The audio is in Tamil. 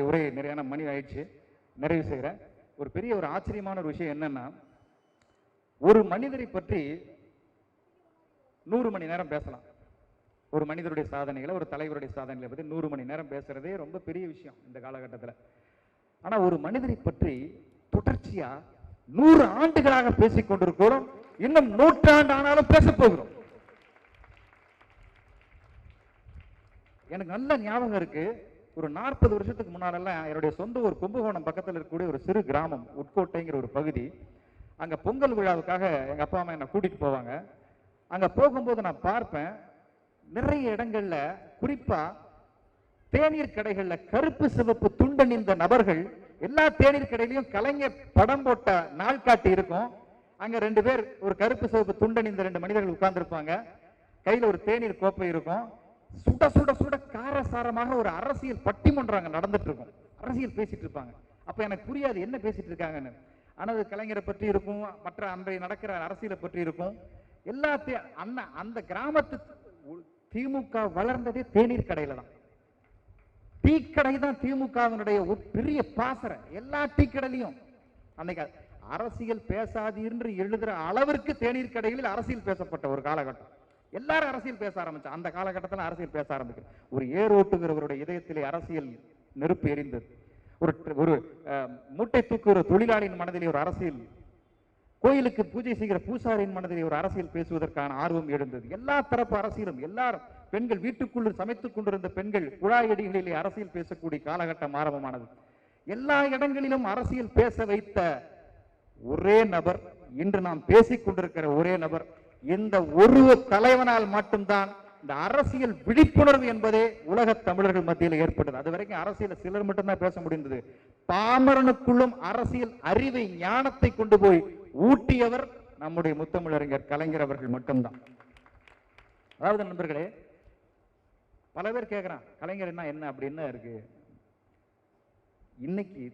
உரை நிறையான மணி ஆயிடுச்சு, நிறைவு செய்கிறேன். ஒரு பெரிய ஒரு ஆச்சரியமான ஒரு விஷயம் என்னன்னா, ஒரு மனிதரை பற்றி 100 மணி நேரம் பேசலாம். ஒரு மனிதருடைய சாதனைகளை, ஒரு தலைவருடைய சாதனைகளை பற்றி 100 மணி நேரம் பேசுறதே ரொம்ப பெரிய விஷயம் இந்த காலகட்டத்தில். ஆனா ஒரு மனிதரை பற்றி தொடர்ச்சியா 100 ஆண்டுகளாக பேசிக் கொண்டிருக்கிறோம், இன்னும் 100 ஆண்டு ஆனாலும் பேச போகிறோம். எனக்கு நல்ல ஞாபகம் இருக்கு, ஒரு 40 வருஷத்துக்கு முன்னாலெல்லாம் என்னுடைய சொந்த ஒரு கும்பகோணம் பக்கத்தில் இருக்கக்கூடிய ஒரு சிறு கிராமம், உட்கோட்டைங்கிற ஒரு பகுதி. அங்க பொங்கல் விழாவுக்காக எங்க அப்பா அம்மா என்னை கூட்டிட்டு போவாங்க. அங்க போகும்போது நான் பார்ப்பேன், நிறைய இடங்கள்ல, குறிப்பா தேநீர் கடைகள்ல கருப்பு சிவப்பு துண்டணிந்த நபர்கள், எல்லா தேநீர் கடையிலையும் கலைஞர் படம் போட்ட நாள்காட்டி இருக்கும். அங்க 2 பேர் ஒரு கருப்பு சிவப்பு துண்டணிந்த 2 மனிதர்கள் உட்கார்ந்துருப்பாங்க. கையில ஒரு தேநீர் கோப்பை இருக்கும். சுட சுட சுட காரசாரமாக ஒரு அரசியல் பட்டிமன்றம் நடந்துட்டு இருக்கும். அரசியல் பேசிட்டு இருப்பாங்க. அப்ப எனக்கு புரியாது என்ன பேசிட்டு இருக்காங்கன்னு. ஆனா அது கலைஞரை பற்றி இருக்கும், மற்ற அன்றைய நடக்கிற அரசியலை பற்றி இருக்கும். எல்லாத்தையும் அந்த கிராமத்து திமுக வளர்ந்ததே தேநீர் கடையில தான். டீ கடை தான் திமுகவினுடைய ஒரு பெரிய பாசறை. எல்லா டீ கடையிலையும் அன்னைக்கு அரசியல் பேசாதீர் எழுதுற அளவிற்கு தேநீர் கடைகளில் அரசியல் பேசப்பட்ட ஒரு காலகட்டம். எல்லாரும் அரசியல் பேச ஆரம்பிச்சு அந்த காலகட்டத்தில் அரசியல் பேச ஆரம்பிக்கும். ஒரு ஏரோட்டுகிறவருடைய இதயத்திலே அரசியல் நெருப்பு எரிந்தது. ஒரு மூட்டை தூக்குகிற தொழிலாளியின் மனதிலே ஒரு அரசியல், கோயிலுக்கு பூஜை செய்கிற பூசாரியின் மனதிலே ஒரு அரசியல் பேசுவதற்கான ஆர்வம் எழுந்தது. எல்லா தரப்பு அரசியலும், எல்லாரும் பெண்கள் வீட்டுக்குள் சமைத்துக் கொண்டிருந்த பெண்கள் குழாயடிகளிலே அரசியல் பேசக்கூடிய காலகட்டம் ஆரம்பமானது. எல்லா இடங்களிலும் அரசியல் பேச வைத்த ஒரே நபர், இன்று நாம் பேசிக் கொண்டிருக்கிற ஒரே நபர், இந்த ஒரு தலைவனால் மட்டும்தான் இந்த அரசியல் விழிப்புணர்வு என்பதே உலக தமிழர்கள் மத்தியில் ஏற்பட்டது. அது வரைக்கும் அரசியல் சிலர் மட்டும்தான் பேச முடிந்தது. பாமரனுக்குள்ளும் அரசியல் அறிவை, ஞானத்தை கொண்டு போய் ஊட்டியவர் நம்முடைய முத்தமிழறிஞர் கலைஞர் அவர்கள் மட்டும்தான். அதாவது நண்பர்களே, பல பேர் கேட்கிறான் கலைஞர் என்ன அப்படின்னு இருக்கு. இன்னைக்கு